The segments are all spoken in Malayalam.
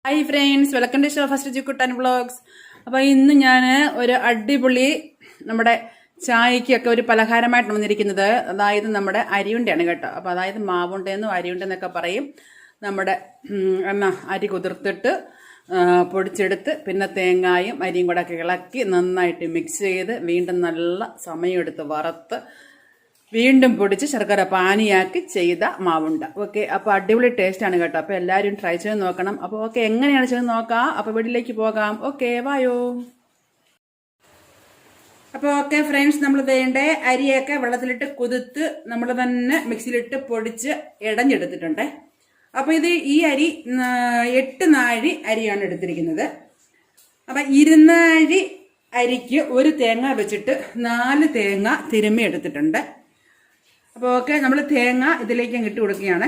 Hi friends, welcome to show first Jikkuttan vlogs. അപ്പോൾ ഇന്ന് ഞാൻ ഒരു അടിപൊളി നമ്മുടെ ചായക്കൊക്കെ ഒരു പലഹാരമായിട്ട് വന്നിരിക്കുന്നത്. അതായത് നമ്മുടെ അരിയുണ്ടയാണ് കേട്ടോ. അപ്പോൾ അതായത് മാവുണ്ടെന്നും അരിയുണ്ടെന്നൊക്കെ പറയും. നമ്മുടെ അരി കുതിർത്തിട്ട് പൊടിച്ചെടുത്ത് പിന്നെ തേങ്ങായും അരിയും കൂടെ ഒക്കെ ഇളക്കി നന്നായിട്ട് മിക്സ് ചെയ്ത് വീണ്ടും നല്ല സമയമെടുത്ത് വറുത്ത് വീണ്ടും പൊടിച്ച് ശർക്കര പാനിയാക്കി ചെയ്ത മാവുണ്ട. ഓക്കെ, അപ്പോൾ അടിപൊളി ടേസ്റ്റാണ് കേട്ടോ. അപ്പോൾ എല്ലാവരും ട്രൈ ചെയ്ത് നോക്കണം. അപ്പോൾ ഓക്കെ, എങ്ങനെയാണ് ചെയ്ത് നോക്കാം. അപ്പോൾ വീട്ടിലേക്ക് പോകാം. ഓക്കെ, വായോ. അപ്പോൾ ഓക്കെ ഫ്രണ്ട്സ്, നമ്മൾ വേണ്ട അരിയൊക്കെ വെള്ളത്തിലിട്ട് കുതിർത്ത് നമ്മൾ തന്നെ മിക്സിയിലിട്ട് പൊടിച്ച് ഇടഞ്ഞെടുത്തിട്ടുണ്ട്. അപ്പോൾ ഈ അരി 8 നാഴി അരിയാണ് എടുത്തിരിക്കുന്നത്. അപ്പം 2 നാഴി അരിക്ക് ഒരു തേങ്ങ വെച്ചിട്ട് 4 തേങ്ങ തിരുമ്മി എടുത്തിട്ടുണ്ട്. അപ്പോൾ ഓക്കെ, നമ്മൾ തേങ്ങ ഇതിലേക്ക് ഇട്ട് കൊടുക്കുകയാണ്.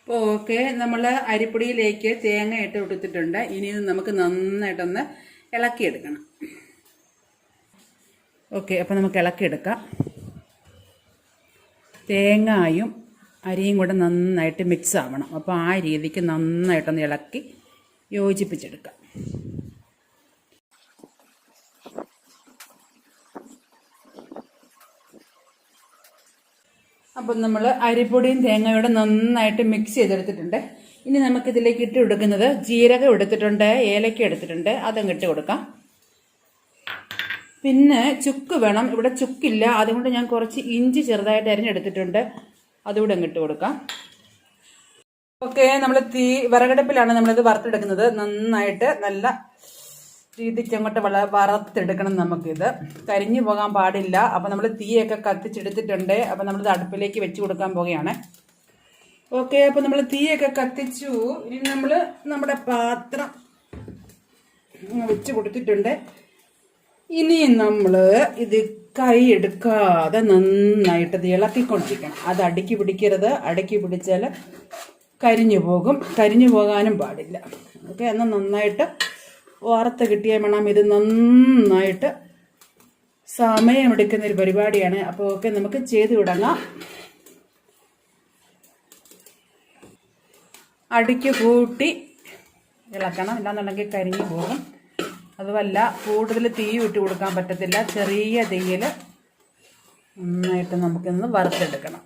അപ്പോൾ ഓക്കെ, നമ്മൾ അരിപ്പൊടിയിലേക്ക് തേങ്ങ ഇട്ട് കൊടുത്തിട്ടുണ്ട്. ഇനി ഇത് നമുക്ക് നന്നായിട്ടൊന്ന് ഇളക്കിയെടുക്കണം. ഓക്കെ, അപ്പോൾ നമുക്ക് ഇളക്കിയെടുക്കാം. തേങ്ങായും അരിയും കൂടെ നന്നായിട്ട് മിക്സ് ആവണം. അപ്പോൾ ആ രീതിക്ക് നന്നായിട്ടൊന്ന് ഇളക്കി യോജിപ്പിച്ചെടുക്കാം. അപ്പം നമ്മൾ അരിപ്പൊടിയും തേങ്ങയോടെ നന്നായിട്ട് മിക്സ് ചെയ്തെടുത്തിട്ടുണ്ട്. ഇനി നമുക്കിതിലേക്ക് ഇട്ട് കൊടുക്കുന്നത് ജീരകം എടുത്തിട്ടുണ്ട്, ഏലക്ക എടുത്തിട്ടുണ്ട്, അതങ്ങ് ഇട്ട് കൊടുക്കാം. പിന്നെ ചുക്ക് വേണം. ഇവിടെ ചുക്കില്ല, അതുകൊണ്ട് ഞാൻ കുറച്ച് ഇഞ്ചി ചെറുതായിട്ട് അരിഞ്ഞെടുത്തിട്ടുണ്ട്, അതുകൂടെ അങ്ങ് ഇട്ട് കൊടുക്കാം. ഓക്കെ, നമ്മൾ വിറകടുപ്പിലാണ് നമ്മളിത് വറുത്തെടുക്കുന്നത്. നന്നായിട്ട് നല്ല രീതിക്ക് അങ്ങോട്ട് വറുത്തെടുക്കണം. നമുക്കിത് കരിഞ്ഞു പോകാൻ പാടില്ല. അപ്പം നമ്മൾ തീയൊക്കെ കത്തിച്ചെടുത്തിട്ടുണ്ട്. അപ്പം നമ്മളിത് അടുപ്പിലേക്ക് വെച്ച് കൊടുക്കാൻ പോവുകയാണ്. ഓക്കെ, അപ്പം നമ്മൾ തീയൊക്കെ കത്തിച്ചു. ഇനി നമ്മൾ നമ്മുടെ പാത്രം വെച്ച് കൊടുത്തിട്ടുണ്ട്. ഇനി നമ്മൾ ഇത് കൈ എടുക്കാതെ നന്നായിട്ട് ഇത് ഇളക്കിക്കൊണ്ടിരിക്കണം. അത് അടുക്കി പിടിക്കരുത്. അടുക്കി പിടിച്ചാൽ കരിഞ്ഞു പോകും. കരിഞ്ഞു പോകാനും പാടില്ല. ഓക്കെ, എന്നാൽ നന്നായിട്ട് വാർത്ത കിട്ടിയാൽ വേണം. ഇത് നന്നായിട്ട് സമയമെടുക്കുന്ന ഒരു പരിപാടിയാണ്. അപ്പോൾ ഓക്കെ, നമുക്ക് ചെയ്ത് തുടങ്ങാം. അടുക്കി കൂട്ടി ഇളക്കണം, ഇല്ലാന്നുണ്ടെങ്കിൽ കരിഞ്ഞു പോകും. അതുമല്ല, കൂടുതൽ തീ ഇട്ട് കൊടുക്കാൻ പറ്റത്തില്ല. ചെറിയ തീയിൽ നന്നായിട്ട് നമുക്കിന്ന് വറുത്തെടുക്കണം.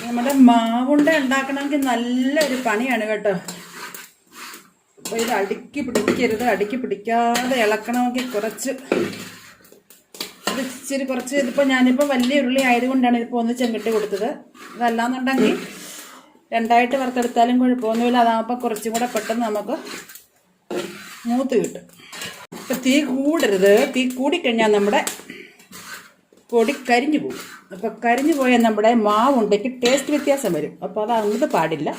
നമ്മുടെ മാവുണ്ട ഉണ്ടാക്കണമെങ്കിൽ നല്ലൊരു പണിയാണ് കേട്ടോ. അപ്പോൾ ഇത് അടുക്കി പിടിക്കരുത്. അടുക്കി പിടിക്കാതെ ഇളക്കണമെങ്കിൽ കുറച്ച് ഇതിപ്പോൾ ഞാനിപ്പോൾ വലിയ ഉരുളി ആയതുകൊണ്ടാണ് ഇതിപ്പോൾ ഒന്ന് ചെങ്കിട്ട് കൊടുത്തത്. അതല്ലാന്നുണ്ടെങ്കിൽ 2ആയിട്ട് വറുത്തെടുത്താലും കുഴപ്പമൊന്നുമില്ല. അതാകുമ്പോൾ കുറച്ചും കൂടെ പെട്ടെന്ന് നമുക്ക് മൂത്ത് കിട്ടും. ഇപ്പം തീ കൂടരുത്. തീ കൂടിക്കഴിഞ്ഞാൽ നമ്മുടെ പൊടി കരിഞ്ഞു പോകും. അപ്പോൾ കരിഞ്ഞു പോയാൽ നമ്മുടെ മാവുണ്ടെങ്കിൽ ടേസ്റ്റ് വ്യത്യാസം വരും. അപ്പോൾ അതങ്ങോട്ട് പാടില്ല.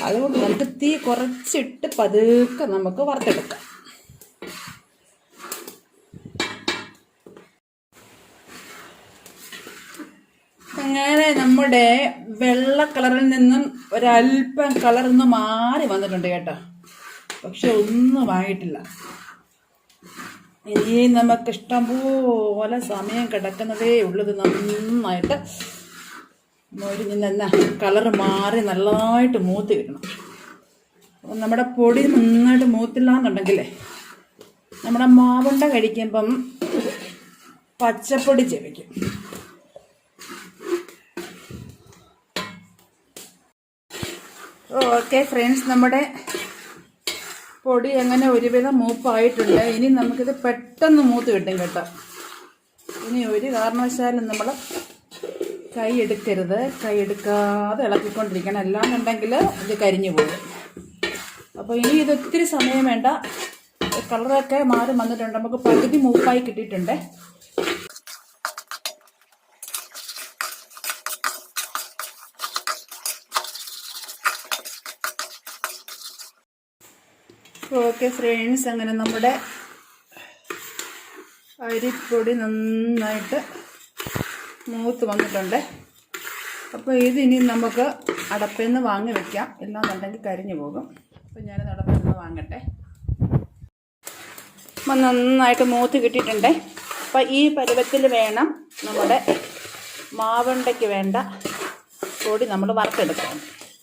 അതുകൊണ്ട് നമുക്ക് തീ കുറച്ചിട്ട് പതുക്കെ നമുക്ക് വറുത്തെടുക്കാം. അങ്ങനെ നമ്മുടെ വെള്ള കളറിൽ നിന്നും ഒരല്പം കളറൊന്ന് മാറി വന്നിട്ടുണ്ട് കേട്ടോ. പക്ഷെ ഒന്നും ആയിട്ടില്ല. ഇനി നമുക്ക് ഇഷ്ടം പോലെ സമയം കിടക്കുന്നതേ ഉള്ളത് നന്നായിട്ട് മൊരിഞ്ഞ് കളറ് മാറി നല്ലതായിട്ട് മൂത്ത് കിട്ടണം. അപ്പം നമ്മുടെ പൊടി നന്നായിട്ട് മൂത്തില്ല എന്നുണ്ടെങ്കിലേ നമ്മുടെ മാവുണ്ട കഴിക്കുമ്പം പച്ചപ്പൊടി ചെവിക്കും. ഓക്കെ ഫ്രണ്ട്സ്, നമ്മുടെ പൊടി അങ്ങനെ ഒരുവിധം മൂപ്പായിട്ടുണ്ട്. ഇനി നമുക്കിത് പെട്ടെന്ന് മൂത്ത് കിട്ടും കേട്ടോ. ഇനി ഒരു കാരണവശാലും നമ്മൾ കൈ എടുക്കരുത്. കൈ എടുക്കാതെ ഇളക്കിക്കൊണ്ടിരിക്കണം. അല്ലാന്നുണ്ടെങ്കിൽ ഇത് കരിഞ്ഞു പോകും. അപ്പോൾ ഇനി ഇത് ഒത്തിരി സമയം വേണ്ട. കളറൊക്കെ മാറി വന്നിട്ടുണ്ട്. നമുക്ക് പകുതി മൂപ്പായി കിട്ടിയിട്ടുണ്ട്. ഓക്കെ ഫ്രണ്ട്സ്, അങ്ങനെ നമ്മുടെ അരിപ്പൊടി നന്നായിട്ട് മൂത്ത് വന്നിട്ടുണ്ട്. അപ്പോൾ ഇതിനി നമുക്ക് അടപ്പിൽ നിന്ന് വാങ്ങി വെക്കാം, ഇല്ലാന്നുണ്ടെങ്കിൽ കരിഞ്ഞു പോകും. അപ്പോൾ ഞാനത് അടപ്പിൽ നിന്ന് വാങ്ങട്ടെ. അപ്പം നന്നായിട്ട് മൂത്ത് കിട്ടിയിട്ടുണ്ട്. അപ്പോൾ ഈ പരുവത്തിൽ വേണം നമ്മുടെ മാവുണ്ടയ്ക്ക് വേണ്ട പൊടി നമ്മൾ വറുത്തെടുക്കണം.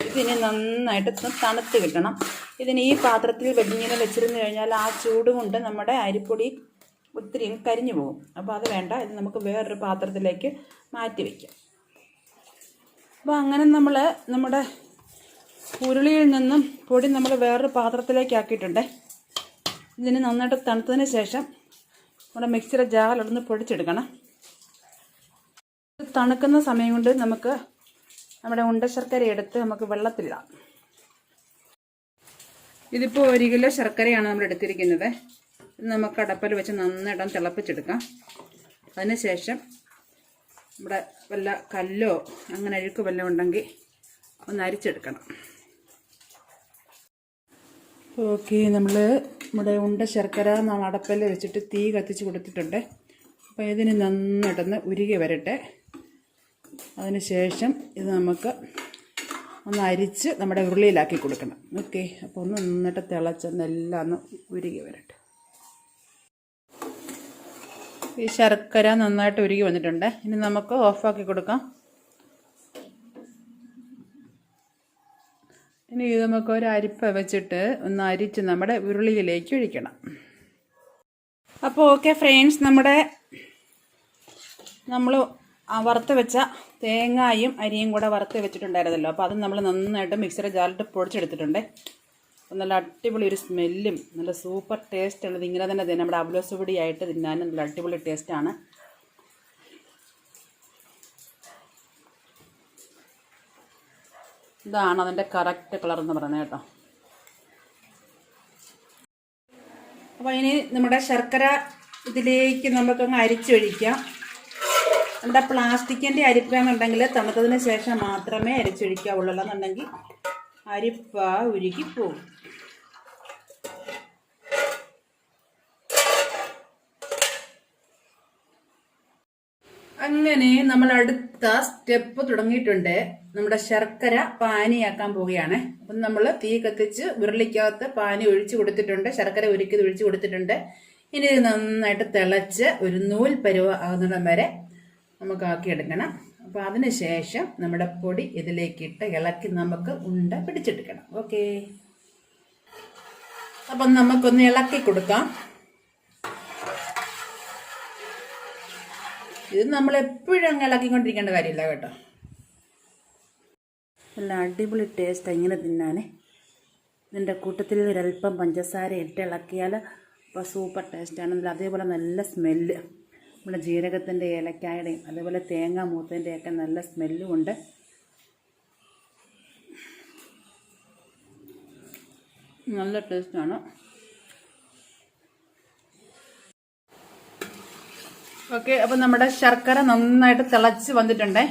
ഇതിന് നന്നായിട്ട് തണുത്ത് കിട്ടണം. ഇതിന് ഈ പാത്രത്തിൽ വെച്ചിങ്ങനെ വെച്ചിരുന്നു കഴിഞ്ഞാൽ ആ ചൂട് കൊണ്ട് നമ്മുടെ അരിപ്പൊടി ഒത്തിരി കരിഞ്ഞു പോകും. അപ്പോൾ അത് വേണ്ട, ഇത് നമുക്ക് വേറൊരു പാത്രത്തിലേക്ക് മാറ്റി വയ്ക്കാം. അപ്പോൾ അങ്ങനെ നമ്മൾ നമ്മുടെ ഉരുളിയിൽ നിന്നും പൊടി നമ്മൾ വേറൊരു പാത്രത്തിലേക്ക് ആക്കിയിട്ടുണ്ട്. ഇതിന് നന്നായിട്ട് തണുത്തതിന് ശേഷം നമ്മുടെ മിക്സിയുടെ ജാറിലൊന്ന് പൊടിച്ചെടുക്കണം. തണുക്കുന്ന സമയം കൊണ്ട് നമുക്ക് നമ്മുടെ ഉണ്ടശർക്കര എടുത്ത് നമുക്ക് വെള്ളത്തിലിടാം. ഇതിപ്പോൾ 1 കിലോ ശർക്കരയാണ് നമ്മൾ എടുത്തിരിക്കുന്നത്. ഇത് നമുക്ക് അടപ്പിൽ വെച്ച് നന്നായിട്ട് തിളപ്പിച്ചെടുക്കാം. അതിനുശേഷം നമ്മുടെ വല്ല കല്ലോ അങ്ങനെ അഴുക്ക് വല്ലതും ഉണ്ടെങ്കിൽ ഒന്ന് അരിച്ചെടുക്കണം. ഓക്കെ, നമ്മുടെ ഉണ്ട ശർക്കര നമ്മൾ അടപ്പിൽ വെച്ചിട്ട് തീ കത്തിച്ച് കൊടുത്തിട്ടുണ്ട്. അപ്പോൾ ഇതിന് നന്നായിട്ടൊന്ന് ഉരുകി വരട്ടെ. അതിനുശേഷം ഇത് നമുക്ക് ഒന്ന് അരിച്ച് നമ്മുടെ ഉരുളിയിലാക്കി കൊടുക്കണം. ഓക്കെ, അപ്പോൾ ഒന്ന് നന്നായിട്ട് തിളച്ചെന്നെല്ലാം ഒന്ന് ഉരുകി വരട്ടെ. ഈ ശർക്കര നന്നായിട്ട് ഉരുകി വന്നിട്ടുണ്ട്. ഇനി നമുക്ക് ഓഫാക്കി കൊടുക്കാം. ഇനി ഇത് നമുക്ക് ഒരു അരിപ്പ വെച്ചിട്ട് ഒന്ന് അരിച്ച് നമ്മുടെ ഉരുളിയിലേക്ക് ഒഴിക്കണം. അപ്പോൾ ഓക്കെ ഫ്രണ്ട്സ്, നമ്മൾ വറുത്ത് വെച്ച തേങ്ങയും അരിയും കൂടെ വറുത്ത് വെച്ചിട്ടുണ്ടായിരുന്നല്ലോ. അപ്പോൾ അത് നമ്മൾ നന്നായിട്ട് മിക്സിയുടെ ജാറിലിട്ട് പൊടിച്ചെടുത്തിട്ടുണ്ട്. അപ്പോൾ നല്ല അടിപൊളി ഒരു സ്മെല്ലും നല്ല സൂപ്പർ ടേസ്റ്റ് ഉള്ളത്. ഇങ്ങനെ തന്നെ നമ്മുടെ അവലോസ് പൊടിയായിട്ട് തിന്നാനും നല്ല അടിപൊളി ടേസ്റ്റാണ്. ഇതാണ് അതിൻ്റെ കറക്റ്റ് കളർ എന്ന് പറയുന്നത് കേട്ടോ. അപ്പോൾ ഇനി നമ്മുടെ ശർക്കര ഇതിലേക്ക് നമുക്കങ്ങ് അരിച്ചൊഴിക്കാം. നമ്മുടെ പ്ലാസ്റ്റിക്കിൻ്റെ അരിപ്പാണെന്നുണ്ടെങ്കിൽ തണുത്തതിന് ശേഷം മാത്രമേ അരിച്ചൊഴിക്കാവുള്ളൂ, അല്ലെന്നുണ്ടെങ്കിൽ അരിപ്പ ഉരുകി പോകും. അങ്ങനെ നമ്മൾ അടുത്ത സ്റ്റെപ്പ് തുടങ്ങിയിട്ടുണ്ട്. നമ്മുടെ ശർക്കര പാനിയാക്കാൻ പോവുകയാണ്. അപ്പം നമ്മൾ തീ കത്തിച്ച് ഉരുളിക്കകത്ത് പാനി ഒഴിച്ചു കൊടുത്തിട്ടുണ്ട്, ശർക്കര ഉരുക്കിയത് ഒഴിച്ചു കൊടുത്തിട്ടുണ്ട്. ഇനി ഇത് നന്നായിട്ട് തിളച്ച് ഒരു നൂൽ പരുവ ആകുന്നിടം വരെ നമുക്ക് ആക്കിയെടുക്കണം. അപ്പോൾ അതിന് ശേഷം നമ്മുടെ പൊടി ഇതിലേക്കിട്ട് ഇളക്കി നമുക്ക് ഉണ്ട പിടിച്ചെടുക്കണം. ഓക്കെ, അപ്പം നമുക്കൊന്ന് ഇളക്കി കൊടുക്കാം. ഇത് നമ്മൾ എപ്പോഴും അങ്ങ് ഇളക്കിക്കൊണ്ടിരിക്കേണ്ട കാര്യമില്ല കേട്ടോ. നല്ല അടിപൊളി ടേസ്റ്റ് ഇങ്ങനെ തിന്നാൻ. ഇതിൻ്റെ കൂട്ടത്തിൽ ഒരല്പം പഞ്ചസാര ഇട്ട് ഇളക്കിയാൽ അപ്പോൾ സൂപ്പർ ടേസ്റ്റാണ്. അതേപോലെ നല്ല സ്മെല്ല്, നമ്മുടെ ജീരകത്തിൻ്റെ ഏലക്കായുടെയും അതേപോലെ തേങ്ങ മൂത്തതിൻ്റെയൊക്കെ നല്ല സ്മെല്ലും ഉണ്ട്. നല്ല ടേസ്റ്റാണ്. ഓക്കെ, അപ്പം നമ്മുടെ ശർക്കര നന്നായിട്ട് തിളച്ച് വന്നിട്ടുണ്ട്.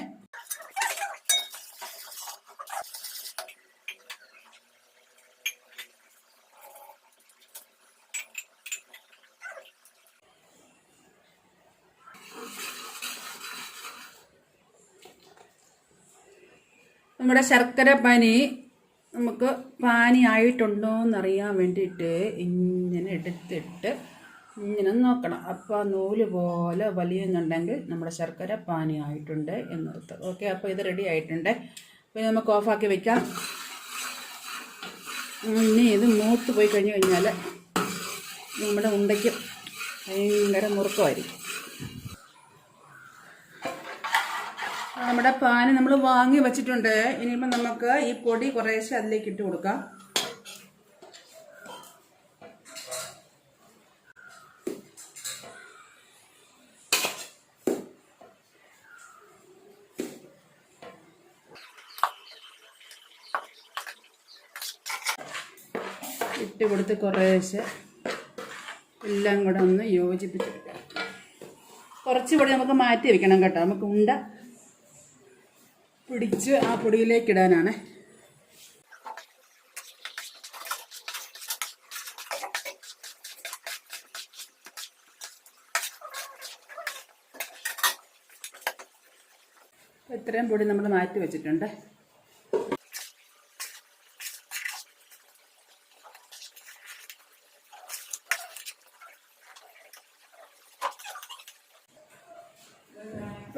നമ്മുടെ ശർക്കര നമുക്ക് പാനി ആയിട്ടുണ്ടോ എന്നറിയാൻ വേണ്ടിയിട്ട് ഇങ്ങനെ എടുത്തിട്ട് ഇങ്ങനെ നോക്കണം. അപ്പോൾ നൂല് പോലെ വലിയുന്നുണ്ടെങ്കിൽ നമ്മുടെ ശർക്കര പാനി ആയിട്ടുണ്ട് എന്നർത്ഥം. ഓക്കെ, അപ്പോൾ ഇത് റെഡി ആയിട്ടുണ്ട്. അപ്പോൾ നമുക്ക് ഓഫാക്കി വയ്ക്കാം. ഇനി ഇത് മൂത്ത് പോയി കഴിഞ്ഞ് കഴിഞ്ഞാൽ നമ്മുടെ ഉണ്ടയ്ക്ക് ഭയങ്കര മുറുക്കമായിരിക്കും. നമ്മുടെ പാന് നമ്മൾ വാങ്ങി വെച്ചിട്ടുണ്ട്. ഇനിയിപ്പോൾ നമുക്ക് ഈ പൊടി കുറേശ്ശെ അതിലേക്ക് ഇട്ട് കൊടുക്കാം. ഇട്ട് കൊടുത്ത് കുറേശ്ശെ എല്ലാം കൂടെ ഒന്ന് യോജിപ്പിച്ചെടുക്കാം. കുറച്ചുകൂടി നമുക്ക് മാറ്റി വെക്കണം കേട്ടോ. നമുക്ക് ഉണ്ട പിടിച്ച് ആ പൊടിയിലേക്ക് ഇടാനാണ്. ഇത്രയും പൊടി നമ്മൾ മാറ്റി വെച്ചിട്ടുണ്ട്.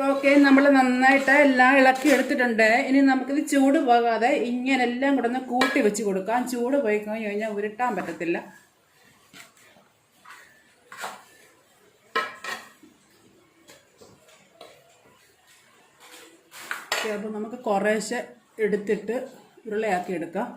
ഓക്കെ, നമ്മൾ നന്നായിട്ട് എല്ലാം ഇളക്കി എടുത്തിട്ടുണ്ട്. ഇനി നമുക്കിത് ചൂട് പോകാതെ ഇങ്ങനെ എല്ലാം കൂടെ ഒന്ന് കൂട്ടി വെച്ച് കൊടുക്കാം. ചൂട് പോയി കഴിഞ്ഞാൽ ഉരുട്ടാൻ പറ്റത്തില്ല. അപ്പോൾ നമുക്ക് കുറേശ്ശെ എടുത്തിട്ട് ഉരുളയാക്കി എടുക്കാം.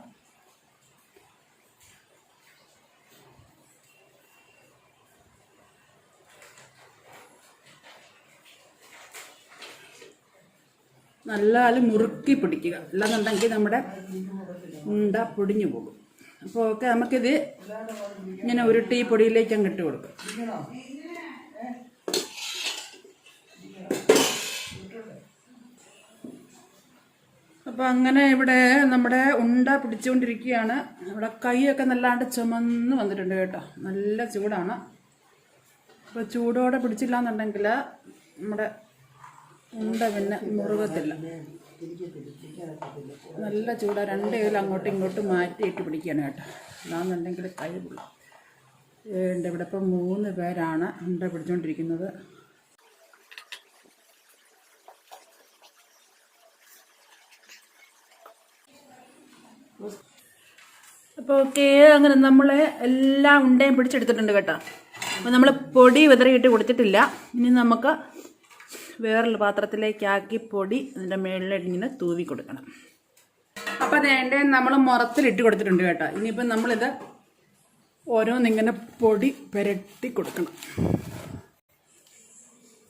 നല്ല മുറുക്കി പിടിക്കുക, അല്ലാന്നുണ്ടെങ്കിൽ നമ്മുടെ ഉണ്ട പൊടിഞ്ഞു പോകും. അപ്പോൾ ഓക്കെ, നമുക്കിത് ഇങ്ങനെ ഉരുട്ടി പൊടിയിലേക്ക് അങ്ങ് ഇട്ട് കൊടുക്കാം. അപ്പോൾ അങ്ങനെ ഇവിടെ നമ്മുടെ ഉണ്ട പിടിച്ചുകൊണ്ടിരിക്കുകയാണ്. ഇവിടെ കൈയൊക്കെ നല്ലാണ്ട് ചുമന്ന് വന്നിട്ടുണ്ട് കേട്ടോ, നല്ല ചൂടാണ്. അപ്പോൾ ചൂടോടെ പിടിച്ചില്ല എന്നുണ്ടെങ്കിൽ നമ്മുടെ ഉണ്ട പിന്നെ മുറുകത്തില്ല. നല്ല ചൂടാണ്. രണ്ട് കയ്യിൽ അങ്ങോട്ടും ഇങ്ങോട്ടും മാറ്റിയിട്ട് പിടിക്കുകയാണ് കേട്ടോ, അല്ലാന്നുണ്ടെങ്കിൽ കൈ പൊള്ളും. ഇവിടെ ഇപ്പം 3 പേരാണ് ഉണ്ട പിടിച്ചുകൊണ്ടിരിക്കുന്നത്. അപ്പോൾ ഓക്കെ, അങ്ങനെ നമ്മൾ എല്ലാ ഉണ്ടയും പിടിച്ചെടുത്തിട്ടുണ്ട് കേട്ടോ. അപ്പോൾ നമ്മൾ പൊടി വിതറിയിട്ട് കൊടുത്തിട്ടില്ല. ഇനി നമുക്ക് വേറൊരു പാത്രത്തിലേക്കാക്കി പൊടി അതിൻ്റെ മേളിലേക്ക് ഇങ്ങനെ തൂവി കൊടുക്കണം. അപ്പം അതേണ്ട നമ്മൾ മുറത്തിലിട്ട് കൊടുത്തിട്ടുണ്ട് കേട്ടോ. ഇനിയിപ്പം നമ്മളിത് ഓരോന്നിങ്ങനെ പൊടി പുരട്ടി കൊടുക്കണം.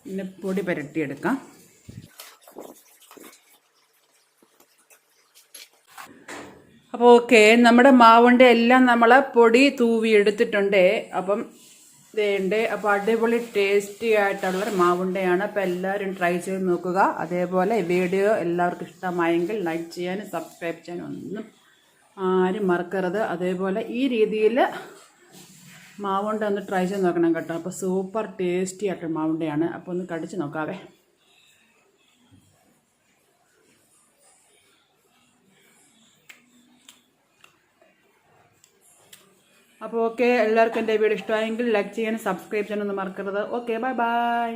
ഇങ്ങനെ പൊടി പുരട്ടിയെടുക്കാം. അപ്പോൾ ഓക്കെ, നമ്മുടെ മാവുണ്ട എല്ലാം നമ്മൾ പൊടി തൂവി എടുത്തിട്ടുണ്ട്. അപ്പം ഇതേണ്ട്. അപ്പോൾ അടിപൊളി ടേസ്റ്റി ആയിട്ടുള്ള മാവുണ്ടയാണ്. അപ്പോൾ എല്ലാവരും ട്രൈ ചെയ്ത് നോക്കുക. അതേപോലെ വീഡിയോ എല്ലാവർക്കും ഇഷ്ടമായെങ്കിൽ ലൈക്ക് ചെയ്യാനും സബ്സ്ക്രൈബ് ചെയ്യാനും ഒന്നും ആരും മറക്കരുത്. അതേപോലെ ഈ രീതിയിൽ മാവുണ്ട ഒന്ന് ട്രൈ ചെയ്ത് നോക്കണം കേട്ടോ. അപ്പോൾ സൂപ്പർ ടേസ്റ്റി ആയിട്ടുള്ള മാവുണ്ടയാണ്. അപ്പോൾ ഒന്ന് കടിച്ച് നോക്കാവേ. അപ്പോൾ ഓക്കെ, എല്ലാവർക്കും എൻ്റെ വീഡിയോ ഇഷ്ടമായെങ്കിൽ ലൈക്ക് ചെയ്യാനും സബ്സ്ക്രൈബ് ചെയ്യാനൊന്നും മറക്കരുത്. Okay, bye bye.